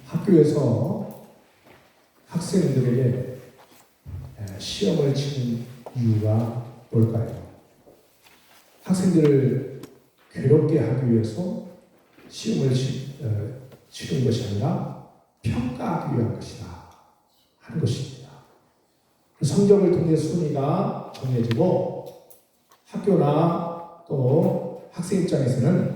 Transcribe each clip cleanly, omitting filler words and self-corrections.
학교에서 학생들에게 시험을 치는 이유가 뭘까요? 학생들을 괴롭게 하기 위해서 시험을 치는 것이 아니라 평가하기 위한 것이다 하는 것입니다. 성적을 통해 순위가 정해지고 학교나 또 학생 입장에서는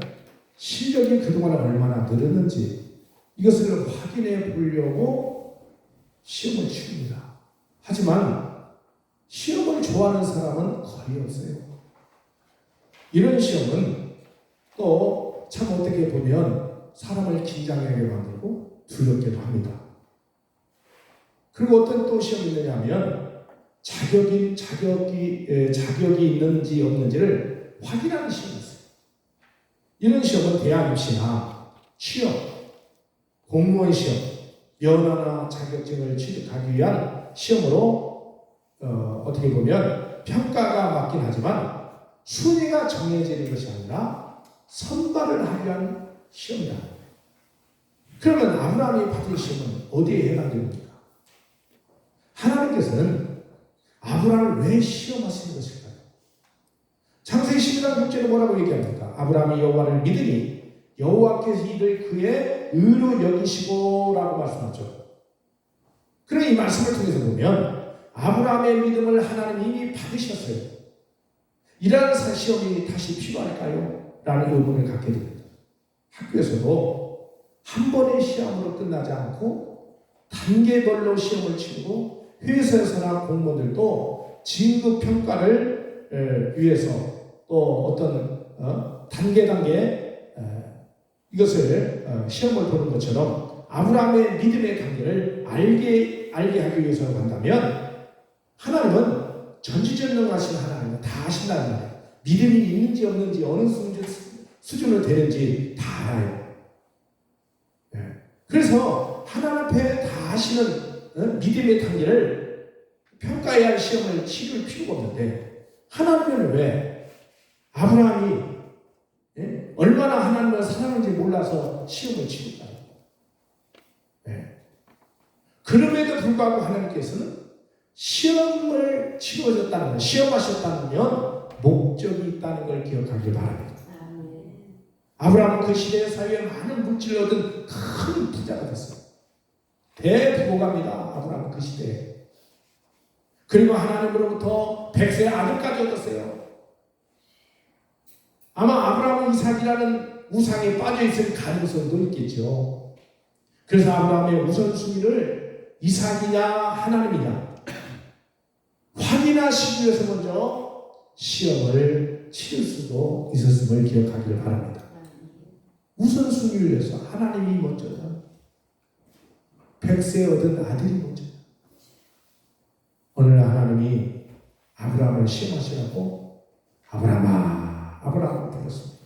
실력이 그동안 얼마나 늘었는지 이것을 확인해 보려고 시험을 치릅니다. 하지만 시험을 좋아하는 사람은 거의 없어요. 이런 시험은 또 참 어떻게 보면 사람을 긴장하게 만들고 두렵게도 합니다. 그리고 어떤 또 시험이 있느냐 하면 자격이 있는지 없는지를 확인하는 시험이 있어요. 이런 시험은 대학 입시나 취업, 공무원 시험, 면허나 자격증을 취득하기 위한 시험으로 어떻게 보면 평가가 맞긴 하지만 순위가 정해지는 것이 아니라 선발을 하기 위한 시험이다. 그러면 아브라함이 받은 시험은 어디에 해당됩니까? 하나님께서는 아브라함을 왜 시험하시는 것일까요? 창세기 12장 6절에 뭐라고 얘기합니까? 아브라함이 여호와를 믿으니 여호와께서 이를 그의 의로 여기시고 라고 말씀하죠. 그럼 이 말씀을 통해서 보면 아브라함의 믿음을 하나님이 이미 받으셨어요. 이러한 시험이 다시 필요할까요? 라는 의문을 갖게 됩니다. 학교에서도 한 번의 시험으로 끝나지 않고 단계별로 시험을 치르고 회사에서나 공무원들도 진급 평가를 위해서 또 어떤 단계 이것을 시험을 보는 것처럼 아브라함의 믿음의 관계를 알게 하기 위해서 간다면 하나님은 전지전능하신 하나님은 다 아신다는 말이에요. 믿음이 있는지 없는지 어느 수준으로 되는지 다 알아요. 그래서 하나님 앞에 다 아시는 믿음의 단계를 평가해야 할 시험을 치를 필요가 없는데 하나님은 왜 아브라함이 얼마나 하나님을 사랑하는지 몰라서 시험을 치를까요? 그럼에도 불구하고 하나님께서는 시험을 치러졌다는 것, 시험하셨다면 목적이 있다는 걸 기억하길 바랍니다. 아브라함은 그 시대의 사회에 많은 물질을 얻은 큰 부자가 됐어요. 대부고갑니다. 아브라함은 그 시대에. 그리고 하나님으로부터 100세의 아들까지 얻었어요. 아마 아브라함은 이삭이라는 우상에 빠져있을 가능성도 있겠죠. 그래서 아브라함의 우선순위를 이삭이냐 하나님이냐 확인하시기 위해서 먼저 시험을 치를 수도 있었음을 기억하기를 바랍니다. 우선순위를 위해서 하나님이 먼저다. 100세 얻은 아들이 먼저다. 오늘 하나님이 아브라함을 시험하시라고 아브라함을 불렀습니다.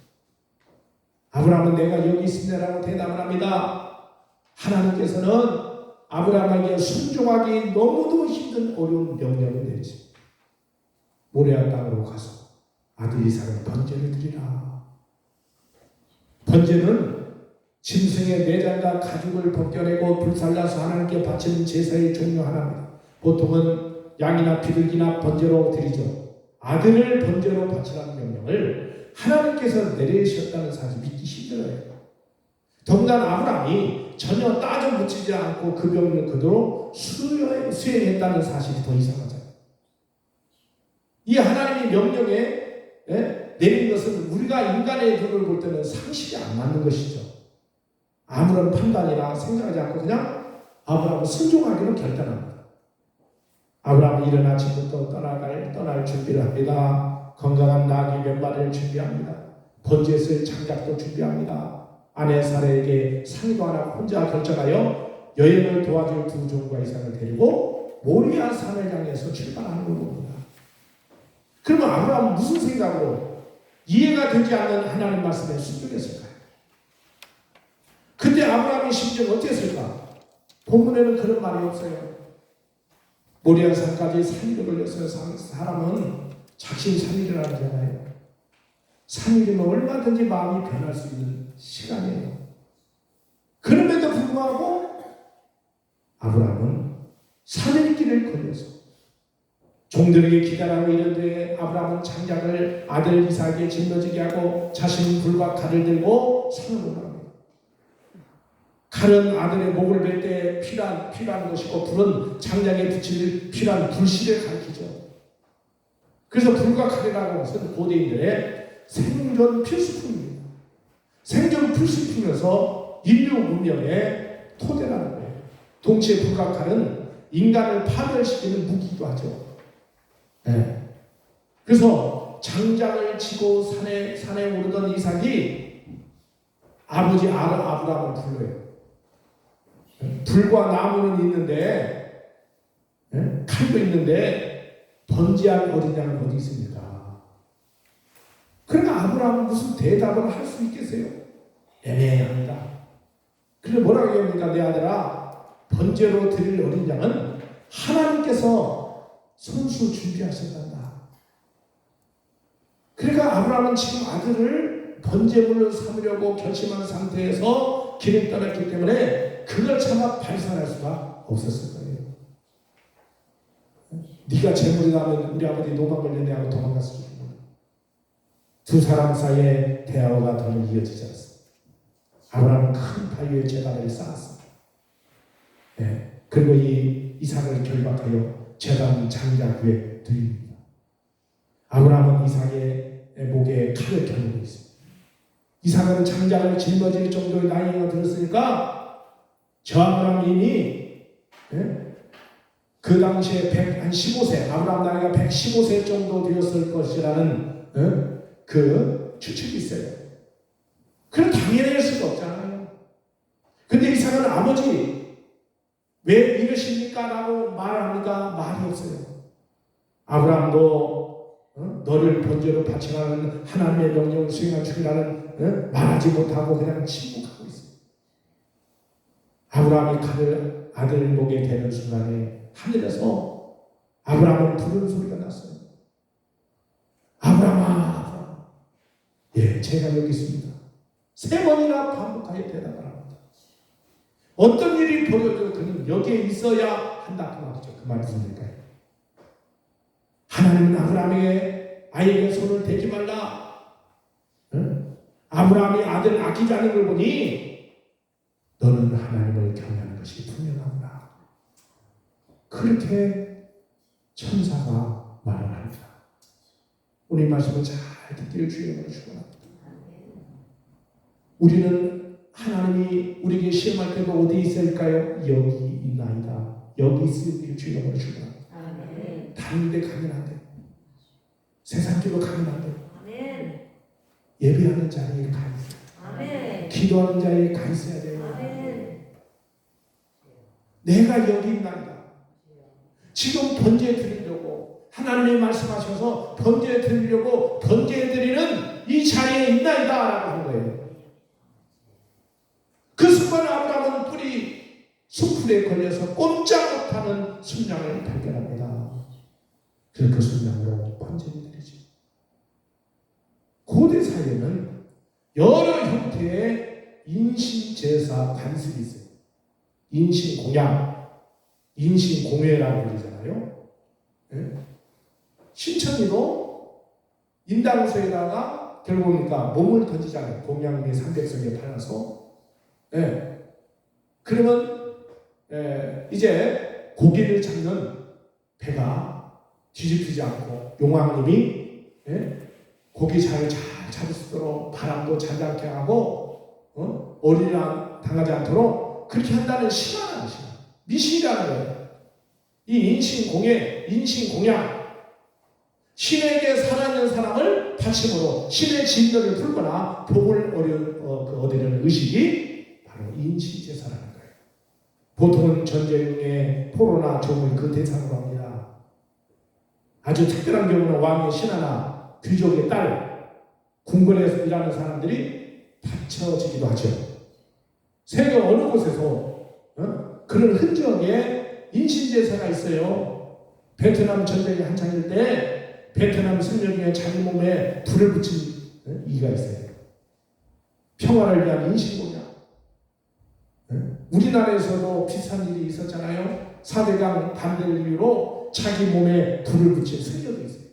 아브라함은 내가 여기 있습니다라고 대답을 합니다. 하나님께서는 아브라함에게 순종하기 너무도 힘든 어려운 명령을 내리십니다. 모레아 땅으로 가서 아들 이삭을 번제를 드리라. 번제는 짐승의 내장과 가죽을 벗겨내고 불살라서 하나님께 바치는 제사의 종류 하나입니다. 보통은 양이나 비둘기나 번제로 드리죠. 아들을 번제로 바치라는 명령을 하나님께서 내리셨다는 사실 믿기 힘들어요. 더군다나 아브라함이 전혀 따져 묻히지 않고 그 명령을 그대로 수행했다는 사실이 더 이상하잖아요. 이 하나님의 명령에 내린 것은 우리가 인간의 눈을 볼 때는 상식이 안 맞는 것이죠. 아무런 판단이나 생각하지 않고 그냥 아브라함은 순종하기로 결단합니다. 아브라함은 이른 아침부터 떠날 준비를 합니다. 건강한 나귀 몇 마리를 준비합니다. 번제쓸 장작도 준비합니다. 아내 사라에게 상도 하나 혼자 결정하여 여행을 도와줄 두 종과 이삭을 데리고 모리아 산을 향해서 출발하는 걸 봅니다. 그러면 아브라함은 무슨 생각으로 이해가 되지 않는 하나님 말씀에 순종했을까요? 근데 아브라함의 심정은 어땠을까? 본문에는 그런 말이 없어요. 모리아 산까지 3일을 걸려서 사람은 작심 3일을 하잖아요. 3일이면 얼마든지 마음이 변할 수 있는 시간이에요. 그럼에도 불구하고 아브라함은 산의 길을 걸려서 종들에게 기다라고 이르되 아브라함은 장작을 아들 이삭에게 짊어지게 하고 자신은 불과 칼을 들고 산으로 올라갑니다. 칼은 아들의 목을 벨 때 필요한 것이고 불은 장작에 붙일 필요한 불씨를 가리키죠. 그래서 불과 칼이라고 하는 것은 고대인들의 생존 필수품입니다. 생존 필수품이어서 인류 문명의 토대라는 거예요. 동시에 불과 칼은 인간을 파멸시키는 무기이기도 하죠. 네. 그래서 장작을 치고 산에 오르던 이삭이 아버지 아브라함을 불러요. 불과 나무는 있는데, 칼도 있는데 번제할 어린 양은 어디 있습니까? 그러니까 아브라함은 무슨 대답을 할 수 있겠어요? 애매합니다. 그래서 뭐라고 얘기합니까? 내 아들아, 번제로 드릴 어린 양은 하나님께서 손수 준비하셨단다. 그러니까 아브라함은 지금 아들을 번제물로 삼으려고 결심한 상태에서 길을 떠났기 때문에 그걸 차마 발산할 수가 없었을 거예요. 네가 재물이 나면 우리 아버지 노방 걸렸네 하고 도망갔을 거예요. 두 사람 사이에 대화가 더 이어지지 않습니다. 아브라함은 큰 바위에 제단을 쌓았습니다. 네. 그리고 이 이삭을 결박하여 제단 장작 위에 드립니다. 아브라함은 이삭의 목에 칼을 겨누고 있습니다. 이삭은 장작을 짊어질 정도의 나이가 들었으니까 저 아브라함이 그 당시에 15세, 아브라함 나이가 115세 정도 되었을 것이라는 그 추측이 있어요. 그럼 당연히 할 수가 없잖아요. 근데 이삭은 아버지 왜 이러십니까? 라고 말합니까? 말이 없어요. 아브라함도 너를 번제로 바치라는 하나님의 명령을 수행할 줄이라는 말하지 못하고 그냥 침묵하고 있어요. 아브라함이 칼을 아들 목에 대는 순간에 하늘에서 아브라함을 부르는 소리가 났어요. 아브라함아, 예, 제가 여기 있습니다. 3번이나 반복하여 대답을 합니다. 어떤 일이 벌어져도 그는 여기에 있어야 한다 그 말이죠. 그 말이 무슨 일일까요? 하나님은 아브라함에게 아이에게 손을 대지 말라. 아브라함이 아들 아끼지 않는 걸 보니 너는 하나님을 경외하는 것이 분명하구나. 그렇게 천사가 말을 합니다. 우리 말씀을 잘 듣기를 주님으로 축원합니다. 우리는 하나님이 우리에게 시험할 때도 어디 있을까요? 여기 있나이다. 여기 있으기를 주님으로 축원합니다. 다른 데 가면 안 돼요. 세상 길로 가면 안 돼요. 예배하는 자리에 가 있어요. 기도하는 자리에 가 있어야 돼요. 내가 여기 있나이다. 지금 번제 드리려고 하나님이 말씀하셔서 번제 드리려고 번제 드리는 이 자리에 있나이다 라고 한 거예요. 그 순간 아브라함은 뿔이 숯불에 걸려서 꼼짝 못하는 순양을 발견합니다. 그래서 그 순양으로 번제를 드리죠. 고대 사회에는 여러 형태의 인신제사 관습이 있어요. 인신공양, 인신공회라고 부르잖아요. 네? 신천지도 인당소에다가 결국 보니까 몸을 던지잖아요. 공양미 300석에 팔아서. 네. 그러면 이제 고기를 잡는 배가 뒤집히지 않고 용왕님이 고기 잘 잡을 수 있도록 바람도 잘 않게 하고 어린이랑 당하지 않도록 그렇게 한다는 신화라는 신화. 미신이라는 거예요. 이 인신공예, 인신공양. 신에게 살아있는 사람을 바침으로 신의 진노를 풀거나 복을 얻으려는 의식이 바로 인신제사라는 거예요. 보통은 전쟁의 포로나 종을 그 대상으로 합니다. 아주 특별한 경우는 왕의 신하나 귀족의 딸, 궁궐에서 일하는 사람들이 바쳐지기도 하죠. 세계 어느 곳에서 그런 흔적의 인신제사가 있어요. 베트남 전쟁이 한창일 때 베트남 승려 중에 자기 몸에 불을 붙인 이가 있어요. 평화를 위한 인신공양. 우리나라에서도 비슷한 일이 있었잖아요. 4대강 반대를 이유로 자기 몸에 불을 붙인 승려도 있어요.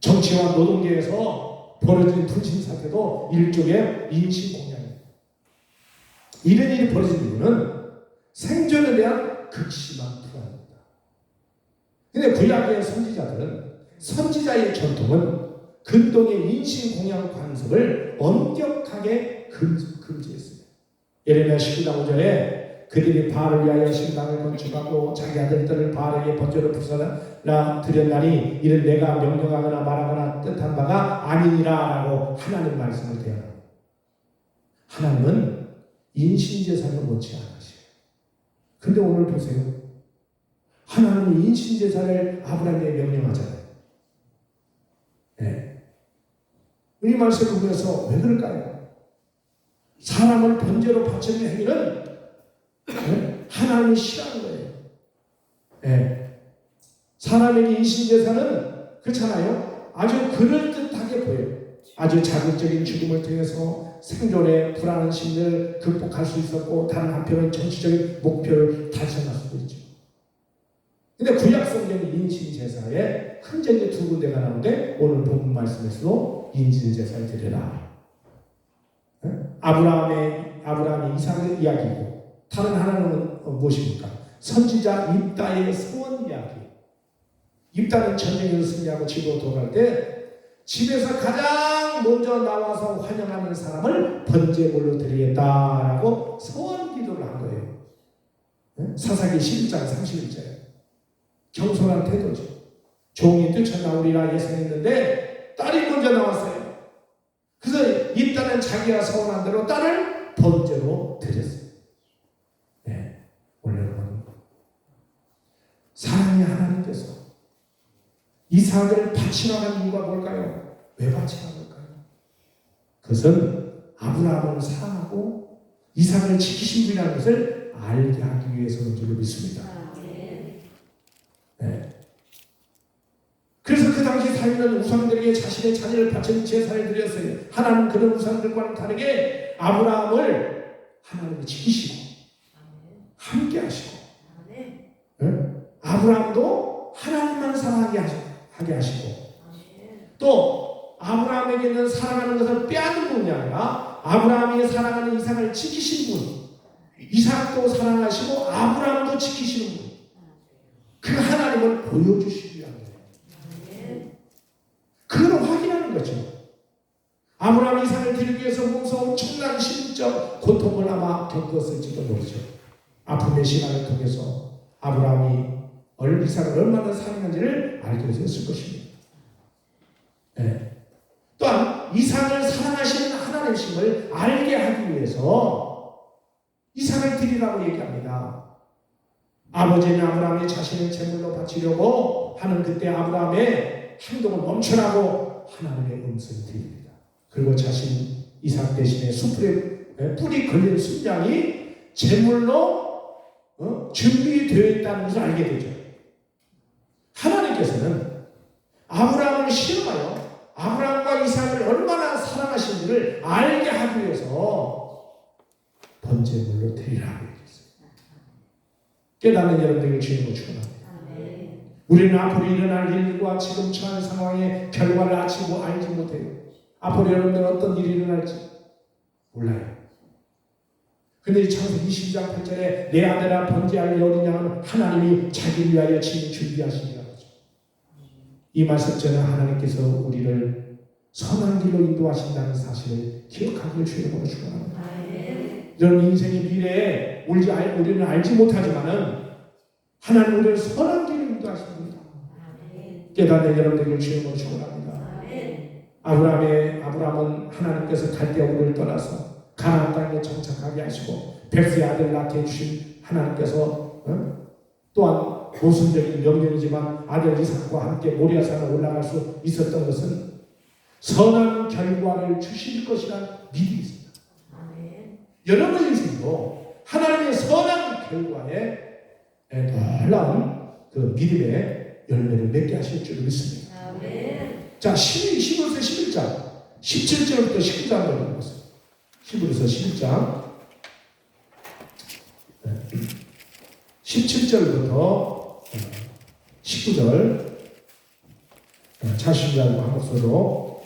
정치와 노동계에서 벌어진 분신 사태도 일종의 인신공양입니다. 이런 일이 벌어진 이유는 생존에 대한 극심한 불안입니다. 근데 구약의 선지자의 전통은 근동의 인신공양 관습을 엄격하게 금지했습니다. 예레미야 19장 5절에 그들이 바알을 위하여 신당을 건축하고 자기 아들들을 바알에게 번제로 불사라 드렸나니 이는 내가 명령하거나 말하거나 뜻한 바가 아니니라 라고 하나님 말씀을 대하랍니다. 하나님은 인신제사를 원치 않으세요. 그런데 오늘 보세요. 하나님은 인신제사를 아브라함에게 명령하잖아요. 네. 이 말씀을 보면서 왜 그럴까요? 사람을 번제로 바치는 행위는 하나님이 싫어하는 거예요. 네. 사람에게 인신제사는 그렇잖아요. 아주 그럴듯하게 보여요. 아주 자극적인 죽음을 통해서 생존의 불안한 심리를 극복할 수 있었고 다른 한편은 정치적인 목표를 달성할 수도 있죠. 근데 구약 성경의 인신제사에 흔적이 두 군데가 나오는데 오늘 본문 말씀에서도 인신제사를 드려라. 아브라함의 이삭의 이야기고 다른 하나는 무엇입니까? 선지자 입다의 소원 이야기. 입다는 전쟁에서 승리하고 집으로 돌아갈 때 집에서 가장 먼저 나와서 환영하는 사람을 번제물로 드리겠다라고 소원 기도를 한 거예요. 사사기 11장 31절에 겸손한 태도죠. 종이 뛰쳐나오리라 예상했는데 딸이 먼저 나왔어요. 그래서 입다는 자기가 서원한 대로 딸을 번제로 드렸어요. 네, 오늘은 사랑의 하나님께서 이삭을 바치라는 이유가 뭘까요? 왜 바치라는 걸까요? 그것은 아브라함을 사랑하고 이삭을 지키신 분이라는 것을 알게 하기 위해서인 줄 믿습니다. 네. 그래서 그 당시 살인한 우상들에게 자신의 자녀를 바치는 제사를 드렸어요. 하나님은 그런 우상들과는 다르게 아브라함을 하나님이 지키시고 함께 하시고 아브라함도 하나님만 사랑하게 하시고 또 아브라함에게는 사랑하는 것을 빼앗는 분이 아니라 아브라함이 사랑하는 이삭을 지키신 분, 이삭도 사랑하시고 아브라함도 지키시는 분, 그 하나님을 보여주시기 위한 거예요. 그걸 확인하는 거죠. 아브라함이 이삭을 드리기 위해서 몸소 엄청난 심적 고통을 아마 겪었을지도 모르죠. 아픔의 시간을 통해서 아브라함이 이삭을 얼마나 사랑하는지를 알게 되었을 것입니다. 네. 또한 이삭을 사랑하시는 하나님심을 알게 하기 위해서 이삭을 드리라고 얘기합니다. 아버지는 아브라함이 자신의 제물로 바치려고 하는 그때 아브라함의 행동을 멈추라고 하나님의 음성을 드립니다. 그리고 자신 이삭 대신에 숯불에 뿌리 걸린 순양이 제물로 준비되어 있다는 것을 알게 되죠. 하나님께서는 아브라함을 시험하여 아브라함과 이삭을 얼마나 사랑하신지를 알게 하기 위해서 번제물로 드리라고 얘기했어요. 깨닫는 여러분들에게 주님을 축원합니다. 우리는 앞으로 일어날 일과 지금 처한 상황의 결과를 알지 못해요. 앞으로 여러분들 어떤 일이 일어날지 몰라요. 근데 이 창세기 22장 8절에 내 아들아 번제할 어린 양은 하나님이 자기를 위하여 친히 준비하시리라 하죠. 이 말씀 전에 하나님께서 우리를 선한 길로 인도하신다는 사실을 기억하기를 주님으로 축원합니다. 여러분 인생의 미래에 우리는 알지 못하지만은 하나님 우리를 선한 길로 인도하십니다. 깨닫는 여러분들에게 주님으로 축원합니다. 아브라함은 하나님께서 갈대아우를 떠나서 가나안 땅에 정착하게 하시고 백세의 아들을 낳게 해주신 하나님께서 또한 모순적인 명령이지만 아들 이삭과 함께 모리아산에 올라갈 수 있었던 것은 선한 결과를 주실 것이라는 믿음이 있습니다. 여러분 인생도 하나님의 선한 결과에 놀라운 그 믿음의 열매를 맺게 하실 줄 믿습니다. 자, 11서 11장 17절부터 19장까지 보겠습니다. 히브리서 11장 17절부터 19절 자신과 한 목소리로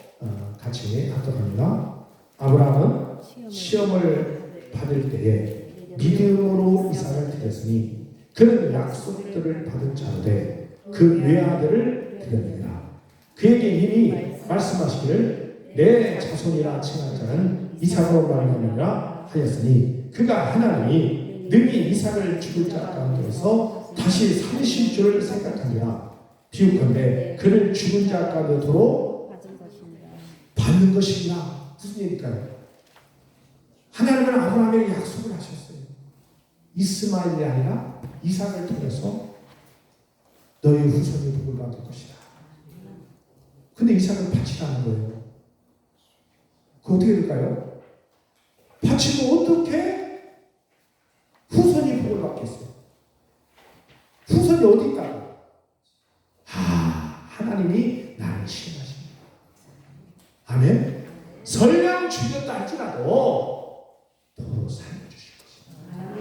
같이 합독합니다. 아브라함은 시험을 받을 때에 믿음으로 이삭을 드렸으니 그는 약속들을 받은 자로되 그 외아들을 드렸느니라. 그에게 이미 말씀하시기를 내 자손이라 칭할 자는 이삭으로 말미암으리라 하였으니 그가 하나님이 능히 이삭을 죽을 자 가운데서 다시 살리실 줄을 생각하니라. 비유컨대 그를 죽은 자 가운데로 받는 것이니라. 무슨 얘기일까요? 하나님은 아브라함에게 약속을 하셨어요. 이스마엘이 아니라 이삭을 통해서 너의 후손이 복을 받을 것이다. 근데 이삭을 바치라는 거예요. 그 어떻게 될까요? 바치면 어떻게 후손이 복을 받겠어요? 후손이 어디 있다고? 하나님이 나를 시험하십니다. 아멘. 설령 죽였다 할지라도 도로 살려주실 것입니다.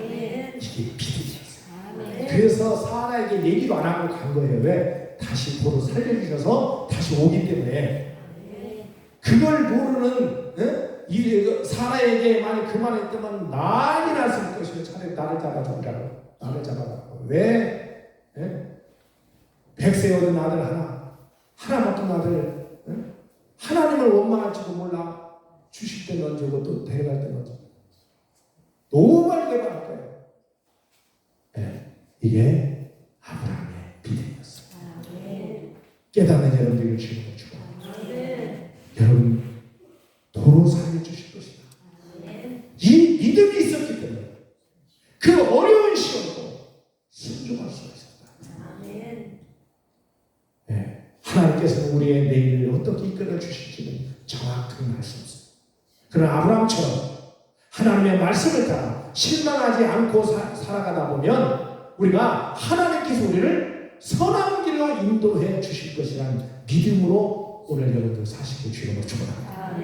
이게 믿음이었어요. 그래서 사라에게 얘기도 안 하고 간 거예요. 왜? 다시 도로 살려주셔서 다시 오기 때문에. 그걸 모르는 사라에게 만약 그만했다면 난리 났을 것이고 차라리 나를 잡아달라고. 나를 잡아달라고. 왜? 백세 얻은 아들 하나 맡은 아들 하나님을 원망할지도 몰라. 주실 때 던지고 또 데려갈 때 던지고 너무 많이 대박할 거예요. 이게 아브라함의 믿음이었어요. 깨닫는 여러분들을 주님을 축원합니다. 여러분 도로 살려주실 것이다. 이 믿음이 있었기 때문에 그 어려운 시험도 순종할 수가 있었다. 하나님께서는 우리의 내일을 어떻게 이끌어 주실지는 정확하게 알 수 없어요. 그러나 아브라함처럼 하나님의 말씀을 따라 실망하지 않고 살아가다 보면 우리가 하나님께서 우리를 선한 길로 인도해 주실 것이라는 믿음으로 오늘 여러분들 사시길 주님으로 축원합니다.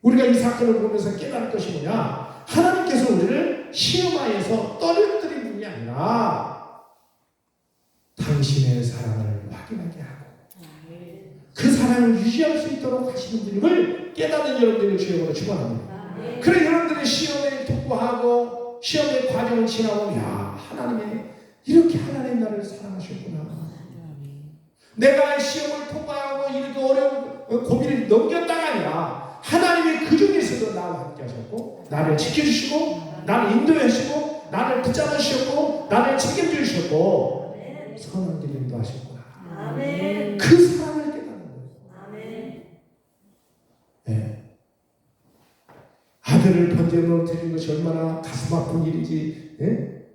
우리가 이 사건을 보면서 깨달을 것이 뭐냐? 하나님께서 우리를 시험하여서 떨어뜨린 분이 아니라 당신의 사랑을 확인하게 하고 그 사랑을 유지할 수 있도록 하시는 분임을 깨닫는 여러분들의 주님으로 축원합니다. 그래 여러분들의 시험에 통과하고 시험의 과정을 지나고 하나님의 이렇게 하나님 나를 사랑하셨구나. 내가 시험을 통과하고 이렇게 어려운 고비를 넘겼다가 아니라 하나님이 그 중에서도 나와 함께 하셨고 나를 지켜주시고 나를 인도하시고 나를 붙잡으셨고 나를 책임주셨고 선한 길을 인도하셨구나. 그 사랑을 깨닫는 거예요. 아들을 번제로 드린 것이 얼마나 가슴 아픈 일이지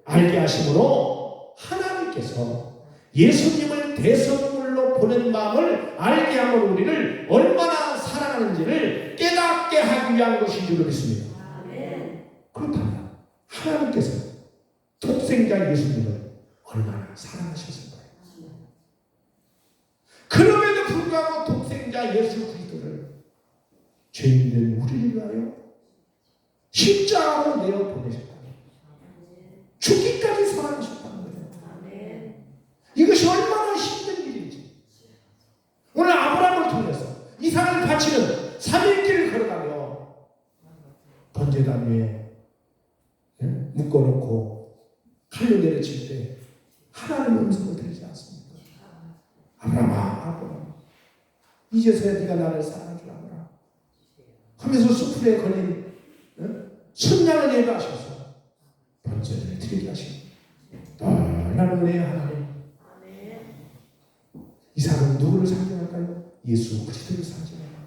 알게 하심으로 하나님께서 예수님을 대선물로 보낸 마음을 알게 함으로 우리를 얼마나 사랑하는지를 깨닫게 하기 위한 것인 줄 믿습니다. 그렇다면 하나님께서 독생자 예수님을 얼마나 사랑하셨을 거예요. 그럼에도 불구하고 독생자 예수 그리스도를 죄인된 우리를 위하여 십자가로 내어 보내셨다는 거예요. 죽기까지 사랑하셨다는 거예요. 이것이 얼마나 힘든 일인지. 오늘 아브라함을 통해서 이삭을 바치는 3일길을 걸어가며 번제단 위에 묶어놓고 칼로 내려칠 때 하나님의 음성을 들리지 않습니까? 아브라함아 이제서야 네가 나를 사랑할 줄 알아라 하면서 수풀에 걸린 순양을 예배하셔서 번제를 드리게 하시고 놀라운 은혜의 하나님. 이삭은 누구를 상징할까요? 예수 그리스도를 상징합니다.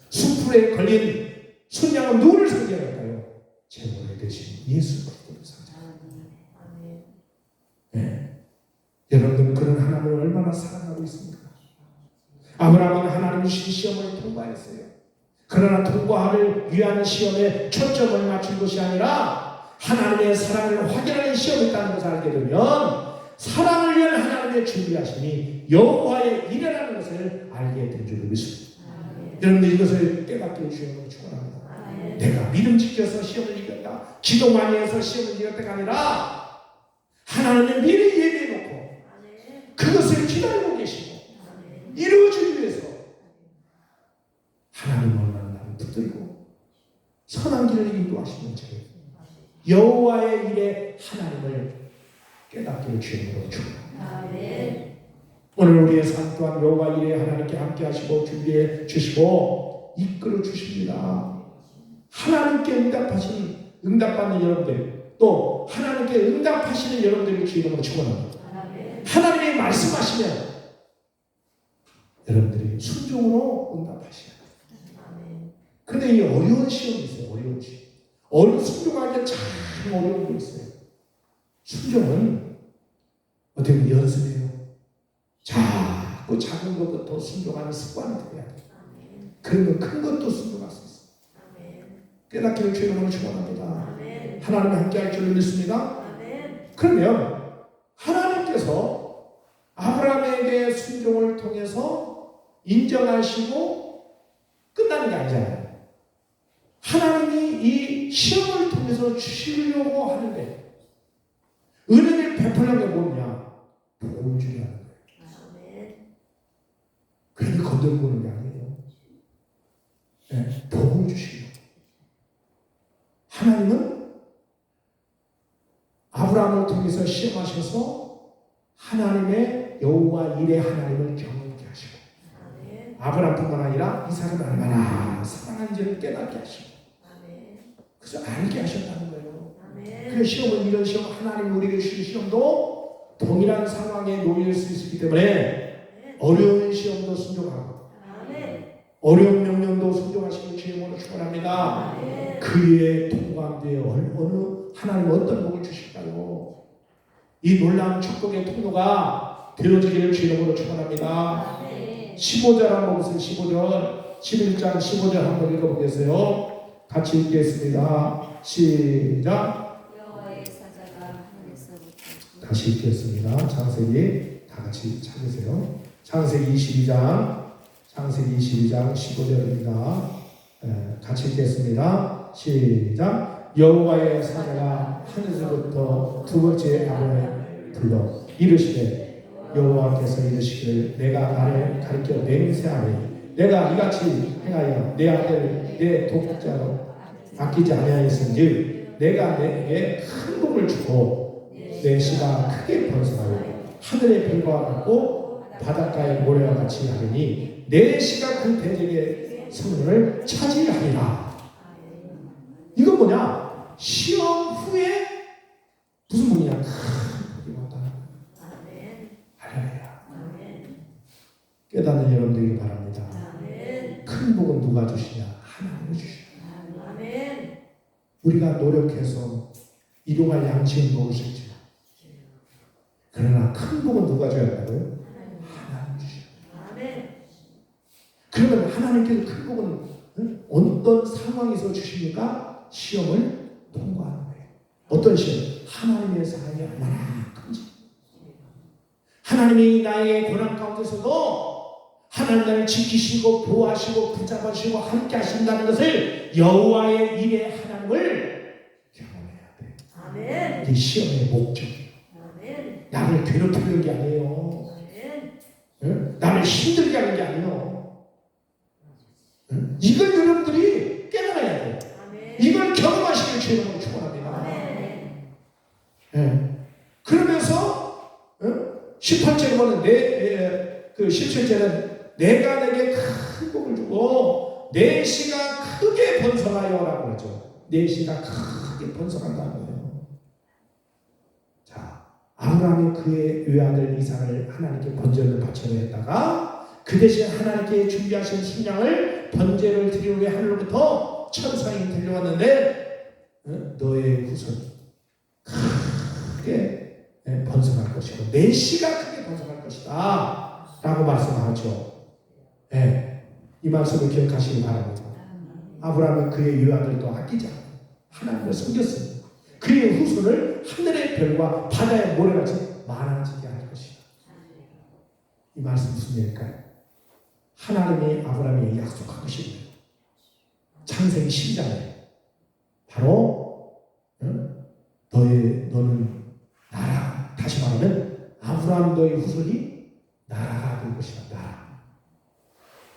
수풀에 걸린 순양은 누구를 상징할까요? 제물에 대신 예수 그리스도를 상징합니다. 여러분들은 그런 하나님을 얼마나 사랑하고 있습니까? 아브라함은 하나님 주신 시험을 통과했어요. 그러나 통과를 위한 시험에 초점을 맞춘 것이 아니라 하나님의 사랑을 확인하는 시험이 있다는 것을 알게 되면 사랑을 위한 하나님의 준비하심이 여호와의 일이라는 것을 알게 된 줄 믿습니다. 여러분들 이것을 깨닫게 주시는 축원합니다. 내가 믿음 지켜서 시험을 이겼다, 기도 많이 해서 시험을 이겼다가 아니라 하나님의 미리 예비해놓고 그것을 기다리고 계시고 이루어지기 위해서 하나님을 만나면 붙들고 선한 길을 인도하시는 자 여호와의 일에 하나님을 깨닫기를 주님으로 축원합니다. 오늘 우리의 삶 또한 여호와 일에 하나님께 함께 하시고 준비해 주시고 이끌어 주십니다. 하나님께 응답받는 여러분들 또 하나님께 응답하시는 여러분들을 주님으로 축원합니다. 하나님이 말씀하시면 여러분들이 순종으로 응답하셔야 돼요. 그런데 이 어려운 시험이 있어요. 어려운 시험. 순종하기가 참 어려운 게 있어요. 순종은 어떻게 보면 연습이에요. 자꾸 작은 것부터 순종하는 습관이 되어야 돼요. 그러면 큰 것도 순종할 수 있어요. 깨닫기를 주님으로 축원합니다. 하나님이 함께할 줄 믿습니다. 그러면 하나님께서 아브라함에게 순종을 통해서 인정하시고 끝나는 게 아니잖아요. 하나님이 이 시험을 통해서 주시려고 하는데 은혜를 베풀려는 게 뭐냐? 복을 주려 하는 거예요. 괜히 건들고는 게 아니에요. 네, 복을 주시려고. 하나님은 아브라함을 통해서 시험하셔서 하나님의 여호와 일의 하나님을 경험케 하시고 아브라함뿐만 아니라 이삭을 얼마나 사랑한지를 깨닫게 하시고 그래서 알게 하셨다는 거예요. 그 시험은 이런 시험 하나님 우리에게 주신 시험도 동일한 상황에 놓일 수 있기 때문에 어려운 시험도 순종하고 어려운 명령도 순종하시는 주님으로 축원합니다. 그의 통과한 뒤에 어느 하나님 어떤 복을 주실까요? 이 놀라운 축복의 통로가 되어지기를 주님으로 축원합니다. 15절 한번 보세요. 15절 11장 15절 한번 읽어보겠어요. 같이 읽겠습니다. 시작. 여호와의 사자가 하늘에서부터 다시 읽겠습니다. 창세기 다 같이 찾으세요. 창세기 22장 15절입니다. 같이 읽겠습니다. 시작. 여호와의 사자가 하늘에서부터 두 번째 아론을 불러 이르시되 여호와께서 이르시기를 내가 나를 가리켜 맹세하니 내가 이같이 행하여 내 아들 내 독자로 아끼지 아니하였은즉 내가 내게 큰 복을 주고 내 씨가 크게 번성하여 하늘의 별과 같고 바닷가의 모래와 같이 하리니 내 씨가 그 대적의 성문을 차지하리라. 이건 뭐냐? 시험 후에 무슨 복이냐? 큰 복이 왔다. 할렐루야. 깨닫는 여러분들이 바랍니다. 큰 복은 누가 주시냐? 하나님이 주시냐. 우리가 노력해서 이동할 양식은 먹을 수 있지만 그러나 큰 복은 누가 줘야 한다고요? 하나님 주시냐. 그러면 하나님께서 큰 복은 어떤 상황에서 주십니까? 시험을 통과하는 거예요. 어떤 시험? 하나님의 사랑이 얼마나 큰지. 하나님이 나의 고난 가운데서도 하나님 나를 지키시고 보호하시고 붙잡으시고 함께 하신다는 것을 여호와의 일의 하나님을 경험해야 돼. 이게 시험의 목적이에요. 나를 괴롭히는 게 아니에요. 나를 힘들게 하는 게 아니에요. 이걸 여러분들이 깨달아야 돼요. 이걸 경험하시길 주님으로 축원합니다. 그러면서 18절에 보면 그 17절은 내가 내게 큰 복을 주고 내 씨가 크게 번성하여라고 그러죠. 내 씨가 크게 번성한다는 거예요. 자, 아브라함이 그의 외아들 이삭을 하나님께 번제를 바쳐냈다가 그 대신 하나님께 준비하신 순양을 번제를 드리기 위해 하늘로부터 천사이 들려왔는데 너의 후손 크게 번성할 것이고 내 씨가 크게 번성할 것이다 라고 말씀하죠. 이 말씀을 기억하시기 바랍니다. 아브라함은 그의 유아들도 아끼지 않고 하나님을 섬겼습니다. 그의 후손을 하늘의 별과 바다의 모래같이 많아지게 할 것이다. 이 말씀 무슨 얘기일까요? 하나님이 아브라함에게 약속한 것입니다. 창세기 12장에 바로 너는 나라 또한 너희 후손이 나라가 될 것이다.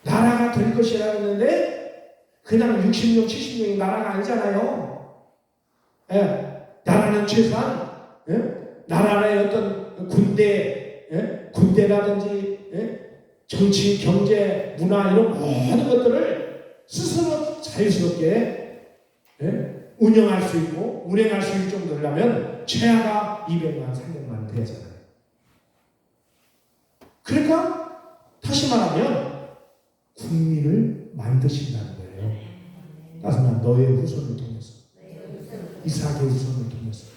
나라가 될 것이라 했는데 그냥 60명, 70명이 나라가 아니잖아요. 예, 나라는 최소한 나라의 어떤 군대라든지 정치, 경제, 문화 이런 모든 것들을 스스로 자유스럽게 운영할 수 있고 운행할 수 있을 정도라면 최하가 200만, 300만 되잖아요. 그러니까 다시 말하면 국민을 만드신다는 거예요. 다시 말하면 너의 후손을 통해서, 이삭의 후손을 통해서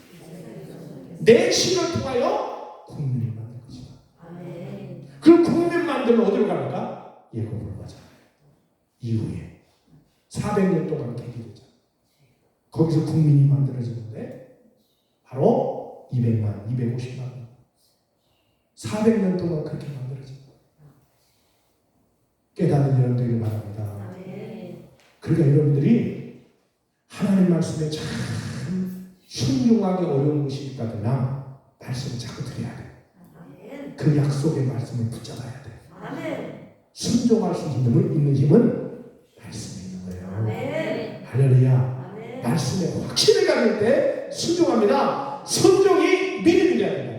내 씨를 통하여 국민을 만들 것이다. 그 국민 만들면 어디로 갑니까? 예고로 가잖아요. 이후에 400년 동안 계기되잖아요. 거기서 국민이 만들어지는데 바로 200만, 250만 400년 동안 그렇게 만들어진 거예요. 깨닫는 여러분들이 바랍니다. 그러니까 여러분들이 하나님 말씀에 참 순종하기 어려운 것이 있다거나 말씀을 자꾸 드려야 돼요. 그 약속의 말씀을 붙잡아야 돼요. 순종할 수 있는 힘은 말씀에 있는 거예요. 할렐루야. 말씀에 확신을 가질 때 순종합니다. 순종이 믿음이 됩니다.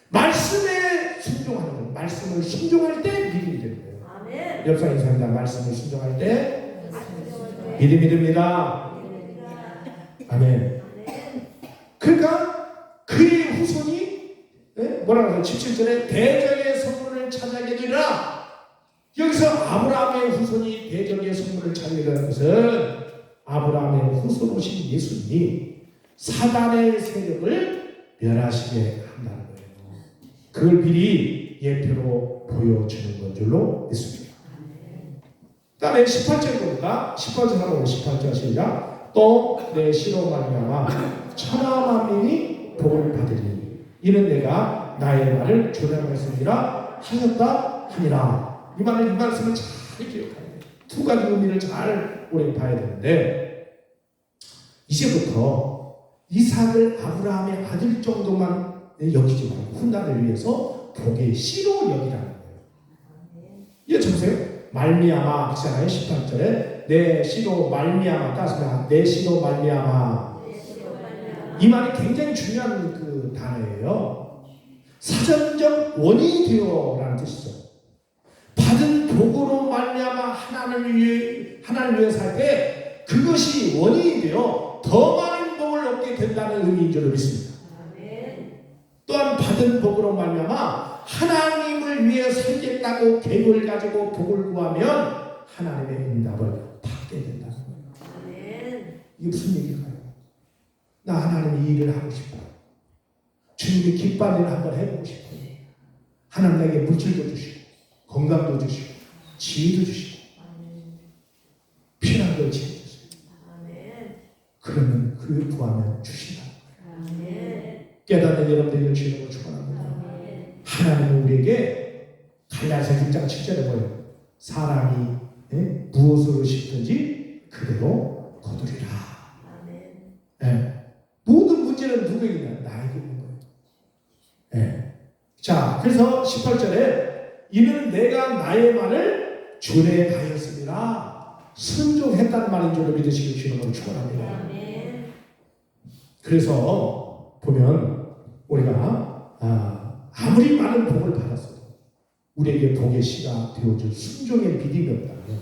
말씀에 순종하는 거예요. 말씀을 순종할 때 믿음이 되는 거예요. 옆사 인사입니다. 말씀을 순종할 때 믿음이 됩니다. 아멘. 그러니까 그의 후손이 뭐라고 하죠? 17절에 대적의 성문을 차지하게 되리라. 여기서 아브라함의 후손이 대적의 성문을 차지하게 되는 것은 아브라함의 후손이신 예수님이 사단의 세력을 멸하시게 한다는 거예요. 그걸 미리 예표로 보여주는 것 줄로 믿습니다. 그 다음에 18절 보니까 18절하고 18절 시작. 또 내 씨로 말미암아 천하 만민이 복을 받으리니 이는 내가 나의 말을 준행하였으리라 하였다 하니라. 이 말씀을 잘 기억해야 돼요. 두 가지 의미를 잘 우리 봐야 되는데 이제부터 이삭을 아브라함의 아들 정도만 여기지 말고 훗날을 위해서 복의 씨로 여기라는 거예요. 이해 보세요. 말미암아 하잖아요. 18절에 내 씨로 말미암아 따스나 내 씨로 말미암아. 이 말이 굉장히 중요한 그 단어예요. 사전적 원인이 되어라는 뜻이죠. 받은 복으로 말미암아 하나님을 위해 살 때 그것이 원인이 되어 더 많은 복을 얻게 된다는 의미인 줄 믿습니다. 또한 받은 복으로 말미암아 하나님을 위해 살겠다고 계획을 가지고 복을 구하면 하나님의 응답을 받게 된다는 거예요. 이게 무슨 얘기일까요? 나 하나님 이 일을 하고 싶어요. 주님이 기뻐하는 일을 한번 해보고 싶어요. 하나님 내게 물질도 주시고 건강도 주시고 지혜도 주시고 필요한 걸 지어주세요. 그러면 그 구하면 주신다는 거예요. 깨닫는 여러분들이 주님을 축원합니다. 하나님은 우리에게 갈라디아서 6장 7절에 보여요. 사람이 무엇으로 심든지 그대로 거두리라. 모든 문제는 누구에게 있냐? 나에게 있는 거예요. 자, 그래서 18절에 이는 내가 나의 말을 준행하였습니다. 순종했다는 말인 줄로 믿으시길 주님으로 축원합니다. 그래서 보면 우리가 아무리 많은 복을 받았어도 우리에게 복의 씨가 되어줄 순종의 믿음이 없다면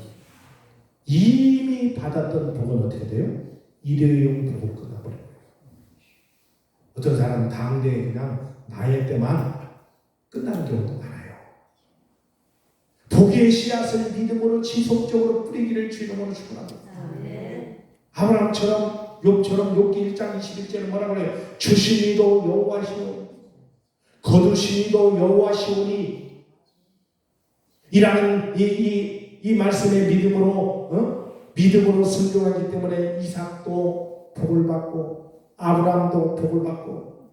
이미 받았던 복은 어떻게 돼요? 일회용 복으로 끝나버려요. 어떤 사람은 당대에 그냥 나이 때만 끝나는 경우도 많아요. 복의 씨앗을 믿음으로 지속적으로 뿌리기를 주님으로 축원합니다. 아브라함처럼 욥처럼 욥기 1장 21절에 뭐라고 그래요? 주시니도 여호와시오 거두시니도 여호와시오니 이라는 이 말씀의 믿음으로 순종하기 때문에 이삭도 복을 받고 아브라함도 복을 받고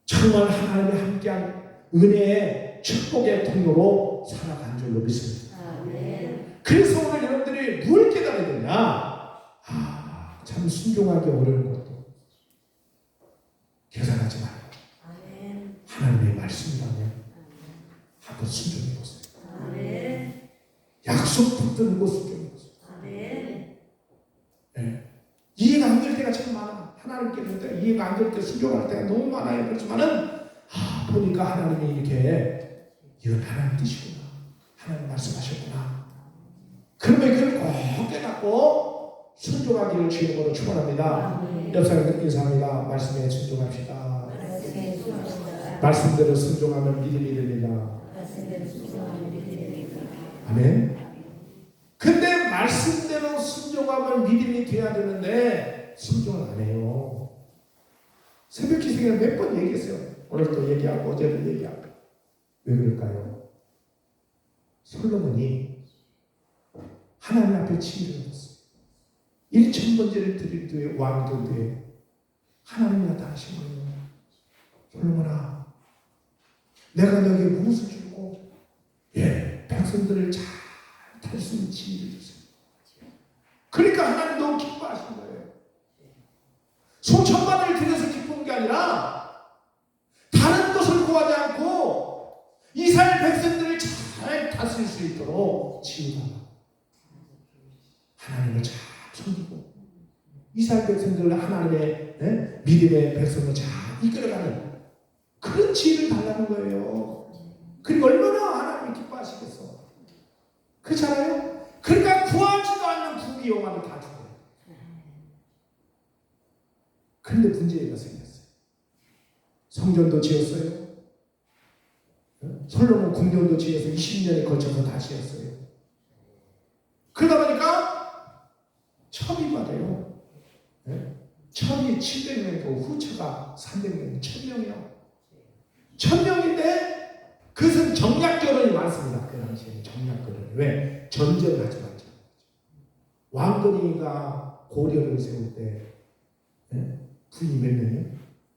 정말 하나님의 함께한 은혜의 축복의 통로로 살아간 줄로 믿습니다. 그래서 오늘 여러분들이 뭘 깨달아야 되냐? 참 순종하기 어려운 것도 계산하지 말고 순종해 보세요. 아멘. 약속 붙들고 순종해 보세요. 아멘. 예. 이해가 안 될 때가 참 많아. 하나님께 볼 때 이해가 안 될 때 순종할 때가 너무 많아요. 그렇지만은 보니까 하나님이 이렇게 이건 하나님 뜻이구나. 하나님 말씀하셨구나. 그러면 그걸 꼭 깨닫고 순종하기를 주님으로 축원합니다. 아멘. 옆 사람들 인사합니다. 말씀에 순종합시다. 말씀에 순종합시다. 말씀대로 순종하면 믿음이 됩니다. 말씀대로 순종하면 믿음이 됩니다. 아멘. 근데 말씀대로 순종하면 믿음이 돼야 되는데 순종을 안 해요. 새벽 기승에 몇 번 얘기했어요. 오늘도 얘기하고 어제도 얘기하고. 왜 그럴까요? 솔로몬이 하나님 앞에 지혜를 얻었어요. 1,000번째를 드릴 뒤에 왕이 된 뒤에 하나님이 나타나신 거예요. 솔로몬아, 내가 너에게 무엇을 주고 백성들을 잘 탈 수 있는 지혜를 줬어요. 그러니까 하나님 너무 기뻐하신 거예요. 수천만을 들여서 기쁜 게 아니라 다른 것을 구하지 않고 이스라엘 백성들을 잘 다스릴 수 있도록 지혜다. 하나님을 잘 섬기고 이스라엘 백성들을 하나님의 믿음의 백성을 잘 이끌어가는 그런 지혜를 달라는 거예요. 그리고 얼마나 하나님이 기뻐하시겠어. 그렇잖아요? 그러니까 구하지도 않는 부귀 영화를 다 주고. 그런데 문제가 생겼어요. 성전도 지었어요. 솔로몬 궁전도 지어서 20년에 걸쳐서 다 지었어요. 그러다 보니까 첩이 말해요. 첩이 700명이고 후처가 300명, 1000명이요. 1000명인데 그것은 정략 결혼이 많습니다. 그 당시에는 정략 결혼이. 왜? 전쟁을 하지 말자. 왕건이가 고려를 세울 때 부인이 몇 명이에요?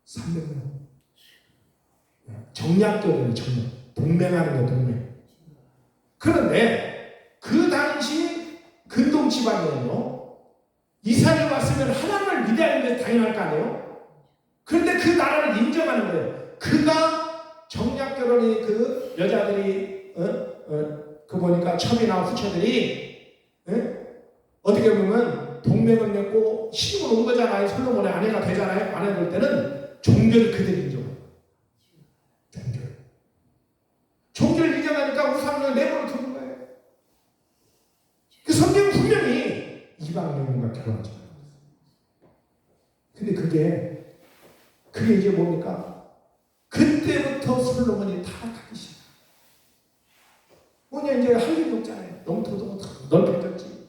300명. 정략 결혼이 정략. 동맹하는 거 동맹. 그런데 그 당시 근동 지방에는요. 이스라엘 왔으면 하나님을 믿어야 하는 게 당연할 거 아니에요? 그런데 그 나라를 인정하는 거예요. 그가 정략 결혼이 그 여자들이 그 보니까 첩이나 후처들이 어떻게 보면 동맹을 맺고 시집을 온 거잖아요. 솔로몬의 아내가 되잖아요. 아내 될 때는 종교를 그대로 인정해요. 종교를 인정하니까 우상을 내버려 두는 거예요. 그 성경 분명히 이방 여인과 결혼하지 말아요. 근데 그게 이제 뭡니까? 그때부터 솔로몬이 타락하기 시작. 뭐냐 이제 할 일이 없잖아요. 영토도 넓혀졌지.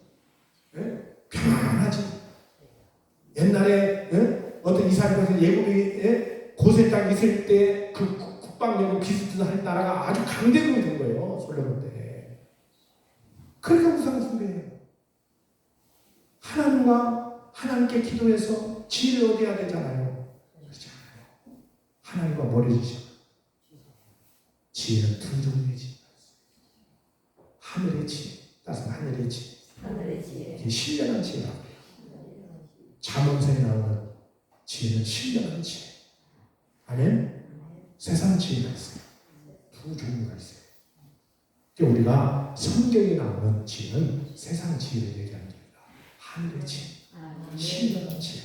편안하지. 옛날에 어떤 이스라엘에서 예굽이 고세 땅 있을 때 그 국방력을 기술할 나라가 아주 강대국이 된 거예요. 솔로몬 때. 그러니까 우상 숭배해요. 하나님께 기도해서 지혜를 얻어야 되잖아요. 그렇지 않아요. 하나님과 멀어지죠. 지혜는 두 종류이지. 하늘의 지혜, 따라서 하늘의 지혜. 하늘의 지혜. 이게 신령한 지혜라고 해요. 잠언서에 나오는 지혜는 신령한 지혜. 아멘? 세상 지혜가 있어요. 두 종류가 있어요. 그러니까 우리가 성경에 나오는 지혜는 세상 지혜를 얘기하는 겁니다. 하늘의 지혜, 신령한 지혜.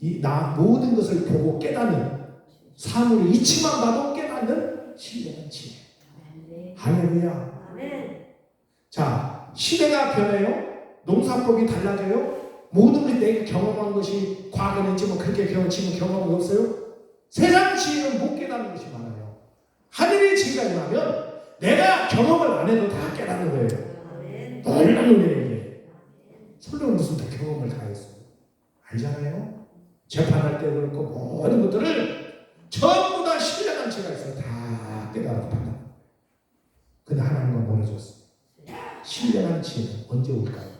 이 모든 것을 보고 깨닫는 사물의 이치만 봐도 깨닫는 신령한 지혜. 할렐루야. 자, 시대가 변해요. 농사법이 달라져요. 모든 것이 내가 경험한 것이 과거는 있지만 그렇게 지금 경험한 게 없어요. 세상 지혜는 못 깨닫는 것이 많아요. 하늘의 지혜가 임하면 내가 경험을 안 해도 다 깨닫는 거예요. 놀라운 일이에요. 솔로몬은 무슨 더 경험을 다 했어요. 알잖아요. 재판할 때 그렇고 모든 것들을 전부 다 신령한 지혜가 있어요. 다 깨달아서 판단. 근데 하나님과 멀어졌어요. 신령한 지혜는 언제 올까요?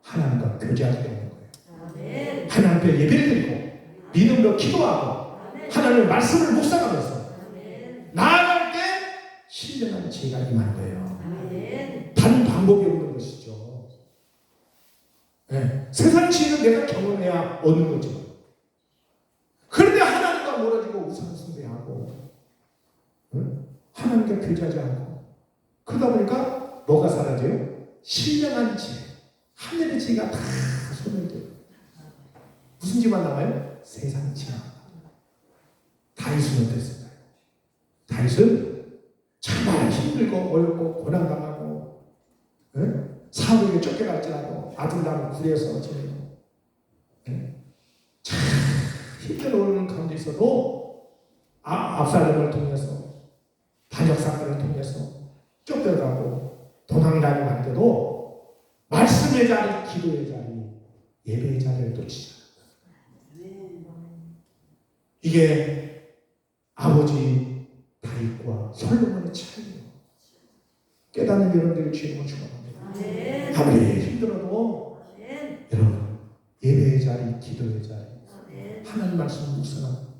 하나님과 교제할 때 오는 거예요. 하나님 앞에 예배를 드리고 믿음으로 기도하고 하나님의 말씀을 묵상하면서 나아갈 때 신령한 지혜가 임하는 거예요. 다른 방법이 없는 것이죠. 세상 지혜는 내가 경험해야 얻는 거죠. 그런데 하나님과 멀어지고 우상 숭배하고 하나님과 교제하지 않고 그러다 보니까 뭐가 사라져요? 신령한 지혜, 하늘의 지혜가 다 소멸돼요. 무슨 지만 남아요? 세상 지혜. 다윗은 어땠을까요? 다윗은 정말 힘들고 어렵고 고난당하고 사울에게 쫓겨갈지라도 아들 낳은 굴에서 지내고 참 힘든 가운데 있어도 압살롬을 통해서 반역 사건을 통해서 쫓겨가고 도망다니고 때도 말씀의 자리, 기도의 자리, 예배의 자리를 놓치지 않는다. 이게 아버지 다윗과 솔로몬의 차이예요. 깨닫는 여러분들의 주님을 축원합니다. 아무리 힘들어도 여러분 예배의 자리, 기도의 자리, 하나님 말씀을 묵상하고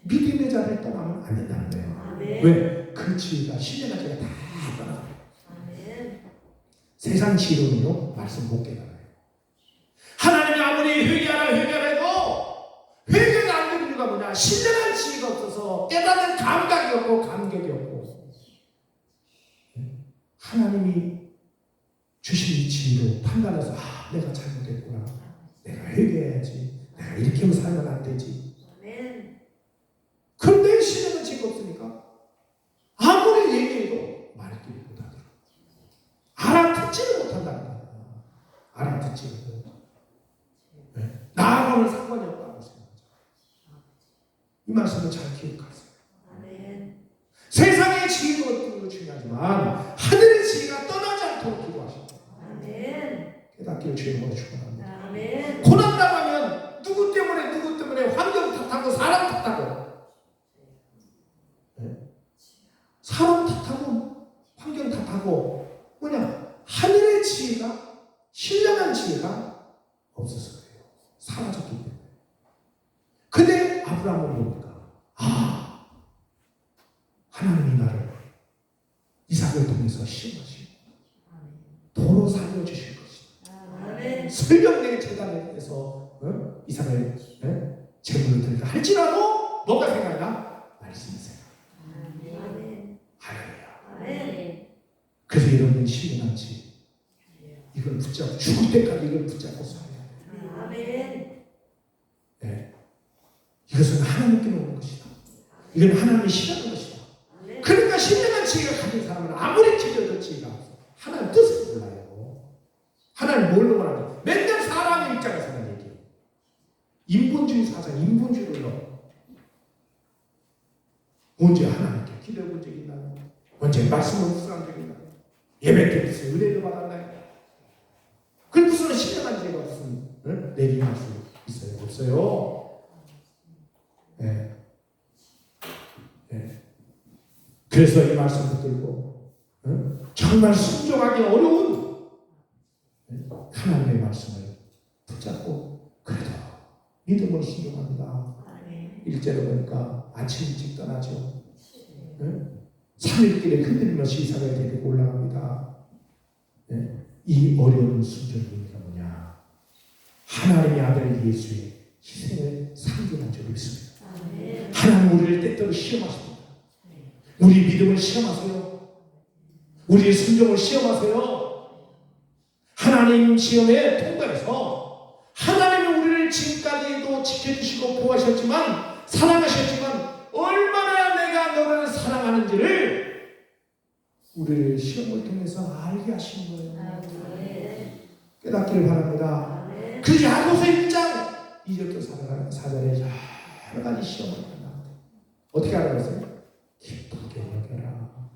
믿음의 자리를 떠나면 안 된다는 거예요. 왜? 그 지혜가 신령한 지혜가 다 떠나가요. 세상 지혜로는요 말씀 못 깨달아요. 하나님이 아무리 회개하라 해도 회개가 안 되는 이유가 뭐냐? 신령한 지혜가 없어서 깨닫는 감각이 없고 감격이 없고 하나님이 주신 이 지혜로 판단해서 내가 잘못했구나, 내가 회개해야지, 내가 이렇게 살면 안 되지. 그런데 신령한 지혜가 없으니까 아무리 얘기해도 말귀를 못하더라. 알아듣지를 못한다는 거야. 알아듣지를 못한다. 나하고는 상관이 없다고 생각하죠. 이 말씀을 잘 기억하세요. 세상의 지혜가 어떤 거 중요하지만 하늘의 지혜가 떠나지 않도록 기도하십니다. 깨닫기를 주님으로 축원합니다. 고난 당하면 누구 때문에 환경 탓하고 사람 탓하고 사람 탓하고 환경 탓하고 뭐냐? 하늘의 지혜가 신령한 지혜가 없어서 그래요. 사라졌기 때문에. 근데 아브라함은 뭡니까? 하나님이 나를 이삭을 통해서 시험하시고 도로 살려주실 것이다. 설령내 제단에서 이삭을 제물을 드리다 할지라도 뭐가 생각나? 말씀이 생각나. 할렐루야. 그래서 여러분 신령한 지혜 이걸 붙잡고 죽을 때까지 이걸 붙잡고 살아야 돼요. 이것은 하나님께 오는 것이다. 이건 하나님이 싫어하는 것이다. 그러니까 신령한 지혜가 가진 사람은 아무리 지혜도 지혜가 없어. 하나님 뜻을 몰라요. 하나님 뭘로 말하냐? 맨날 사람의 입장에서만 얘기해. 인본주의 사상, 인본주의를 넣어. 언제 하나님께 기도해 본 적이 있나요? 언제 말씀을 묵상한 적이 있나요? 예배 때 무슨 은혜를 받았나요? 그 무슨 신령한 지혜가 무슨 내림할 수 있어요? 없어요. 그래서 이 말씀 붙들고 정말 순종하기 어려운 하나님의 말씀을 붙잡고 그래도 믿음으로 순종합니다. 1절에 보니까 아침 일찍 떠나죠. 3일길에 흔들면서 이삭을 데리고 올라갑니다. 이 어려운 순종이 뭐냐? 하나님의 아들 예수의 희생을 상징한 적이 있습니다. 하나님 우리를 때때로 시험하십니다. 우리 믿음을 시험하세요. 우리의 순종을 시험하세요. 하나님 시험에 통과해서 하나님이 우리를 지금까지도 지켜주시고 보호하셨지만 사랑하셨지만 얼마나 내가 너를 사랑하는지를 우리를 시험을 통해서 알게 하신 거예요. 깨닫기를 바랍니다. 그 야고보서 1장 2절부터 4절에 여러 가지 시험을 한다. 어떻게 알아봤어요? 기쁘게 여겨라.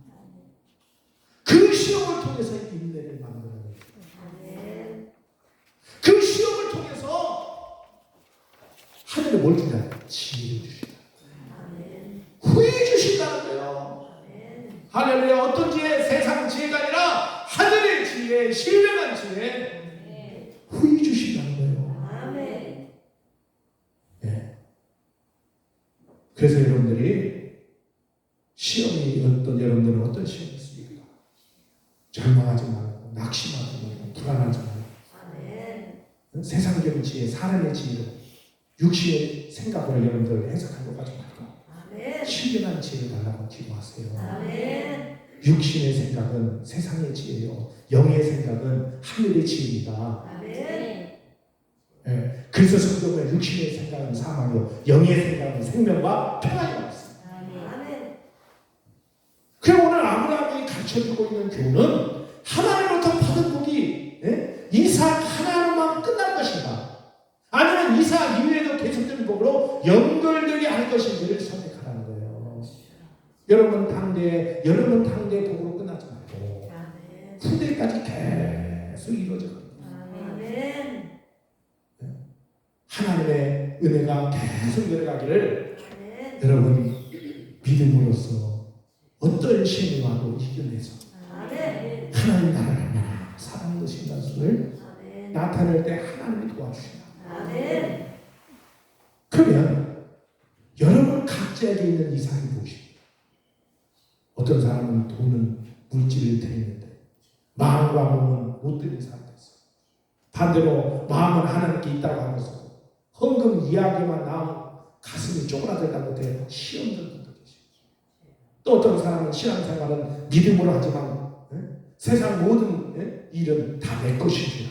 그 시험을 통해서 인내를 만들어야 돼요. 그 시험을 통해서 하늘에 뭘 주냐? 지혜를 주신다. 후회 주신다는 거예요. 할렐루야. 어떤 지혜? 세상 지혜가 아니라 하늘의 지혜, 신령한 지혜, 후회 주신다는 거예요. 그래서 여러분들이 시험이 여러분들은 어떤 시험이 있습니까? 절망하지 말고 낙심하지 말고 불안하지 말고 세상적인 지혜, 사람의 지혜로 육신의 생각을 여러분들 해석한 것 가지고 말고 신령한 지혜를 달라고 기도하세요. 육신의 생각은 세상의 지혜요, 영의 생각은 하늘의 지혜입니다. 아멘. 예, 그래서 성경은 육신의 생각은 사망이요, 영의 생각은 생명과 평안이라고 했습니다. 아멘. 그럼 오늘 아브라함이 가르쳐주고 있는 교훈은 하나님으로부터 받은 복이 이삭 하나로만 끝날 것인가, 아니면 이삭 이후에도 계속되는 복으로 연결되게 할 것인지를 선택하라는 거예요. 여러분 당대 복으로 끝나지 말고 아멘. 후대까지 계속 이루어져 갑니다. 아멘. 하나님의 은혜가 계속 내려가기를 아멘. 여러분 믿음으로써 어떤 시험이 와도 이겨내서 아멘. 하나님 나라를 얼마나 사랑하는 것인가 것을 아멘. 나타낼 때 하나님이 도와주신다. 아멘. 그러면 여러분 각자에게 있는 이상이 무엇입니까? 어떤 사람은 돈은 물질을 드리는데 마음과 몸은 못 드리는 사람도 있어요. 반대로 마음은 하나님께 있다고 하면서 헌금 이야기만 나오면 가슴이 쪼그라들다고 돼요. 시험 들는 분도 계시고, 또 어떤 사람은 신앙생활은 믿음으로 하지만 세상 모든 일은 다 내 것이지,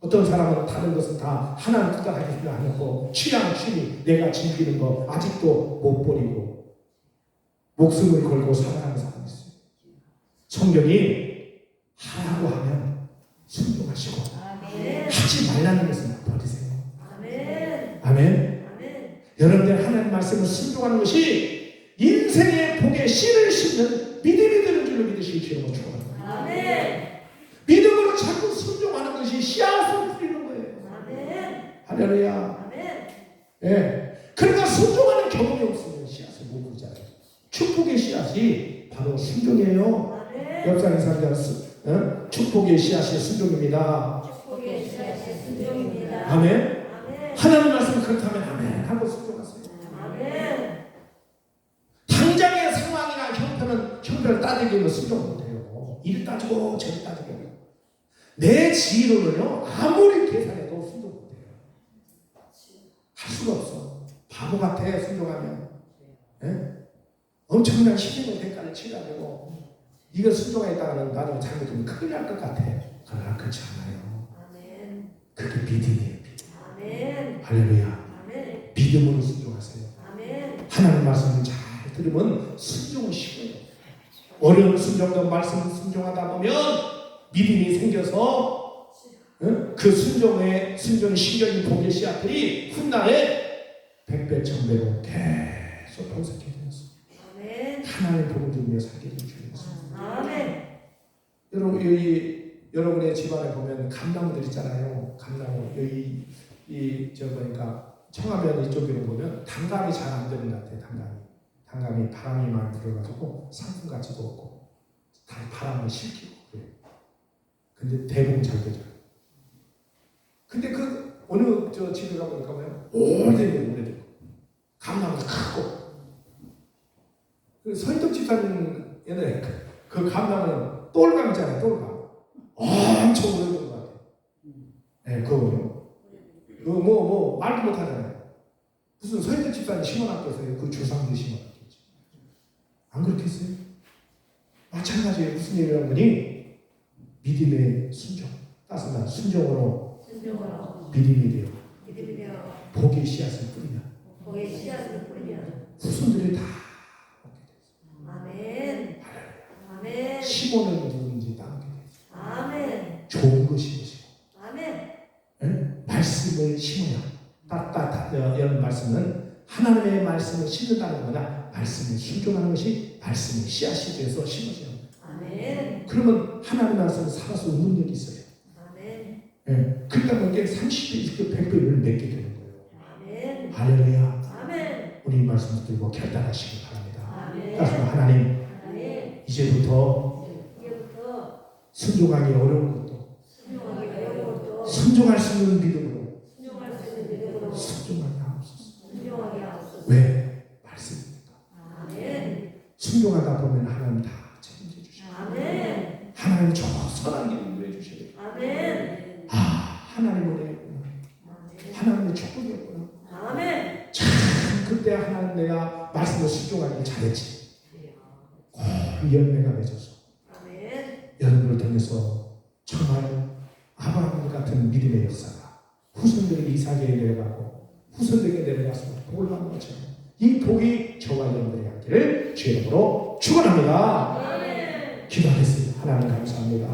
어떤 사람은 다른 것은 다 하나님 뜻대로 하겠습니다 하고 취향, 취미, 내가 즐기는 거 아직도 못 버리고 목숨을 걸고 살아가는 사람이 있어요. 성경이 하라고 하면 순종하시고 아멘. 하지 말라는 것은 버리세요. 아멘. 아멘. 아멘. 여러분들 하나님 말씀을 순종하는 것이 인생의 복에 씨를 심는 믿음이 되는 줄로 믿으시기 주님을 축원합니다. 아멘. 믿음으로 자꾸 순종하는 것이 씨앗을 뿌리는 거예요. 아멘. 할렐루야. 아멘. 예. 그러니까 순종하는 경험이 없으면 씨앗을 못 부자요. 축복의 씨앗이 바로 순종이에요. 아멘. 옆사람 사람 축복의 씨앗이 순종입니다. 축복의 씨앗이 순종입니다. 아멘. 아멘. 하나님 말씀 그렇다면 아멘 하고 순종하세요. 아멘. 당장의 상황이나 형편을 따지기는 순종 못해요. 이를 따지고 저를 따지고 내 지혜로는요 아무리 계산해도 순종 못해요. 할 수가 없어. 바보 같아 순종하면. 예? 엄청난 시간과 대가를 치러야 되고, 이거 순종했다가는 나중에 잘못하면 큰일 날 것 같아. 그러나 그렇지 않아요. 아멘. 그게 믿음이에요. 믿음. 아멘. 할렐루야. 아멘. 믿음으로 순종하세요. 아멘. 하나님 말씀을 잘 들으면 순종은 쉬워요. 어려운 순종도 말씀 순종하다 보면 믿음이 생겨서 그 순종의 신경이 복의 씨앗들이 훗날에 백배 천배로 계속 번성해 되면서 아멘. 하나님의 복을 누리며 살게 되는 주님이었습니다. 아멘. 여러분 여기 여러분의 집안에 보면 감나무들 있잖아요. 감나무 여기 보니까 청하면 이쪽으로 보면 단감이 잘 안 되는 것 같아요. 단감이 바람이 많이 불어가지고 상품 가치도 없고 다 바람을 실키고 그래요. 근데 대부분 잘 되죠. 근데 그 어느 집에 가보니까 오래되고 감나무가 크고, 그 서인덕 집사님 옛날에 그 감나무는 똘감 있잖아요. 똘감 엄청 오래된 것 같아요. 네, 그거 말도 못하잖아요. 무슨 서인덕 집사님 심어놨겠어요? 그 조상들 심어놨겠지. 안 그렇겠어요? 마찬가지예요. 무슨 얘기를 하니 믿음의 순종, 따스한 순종으로 믿음이 돼요. 믿으며 복의 씨앗을 뿌리면 복의 씨앗을 뿌리면 후손들이 다 먹게 아멘. 아멘. 되죠. 심어는 누군지 다 먹게 되죠. 아멘. 좋은 거 심으시고, 아멘. 말씀을 심어야 이런 말씀은 하나님의 말씀을 심는다는 거냐, 말씀을 순종하는 것이 말씀의 씨앗이 돼서 심어져요. 아멘. 그러면 하나님 말씀은 살아서 능력이 있어요. 아멘. 그러다 보니까 30배, 20배, 100배를 맺게 되는 거예요. 아멘. 할렐루야. 아멘. 우리 이 말씀 듣고 결단하시기 바랍니다. 아멘. 따라서 하나님, 아멘. 이제부터 이제부터 순종하기 어려운 것도 순종하기 어려운 것도 순종할 수 있는 믿음으로 순종할 수 있는 믿음으로 순종하게 하옵소서. 순종하게 하옵소서. 왜? 말씀입니다. 아멘. 순종하다 보면 하나님 다 책임져 주시고, 아멘. 하나님 저 선한 길을 인도해 주시고, 아멘. 하나님의 은혜였구나, 하나님의 축복이었구나. 아멘. 참 그때 하나님 내가 말씀을 순종하기 잘했지. 그 열매가 맺어서 아멘. 여러분을 통해서 정말 아브라함 같은 믿음의 역사가 후손들에게 이삭에게 내려가고 후손들에게 내려가서 복을 받는 것처럼 이 복이 저와 여러분들에게 함께를 주의 이름으로 축원합니다. 아멘. 기도하겠습니다. 하나님 감사합니다.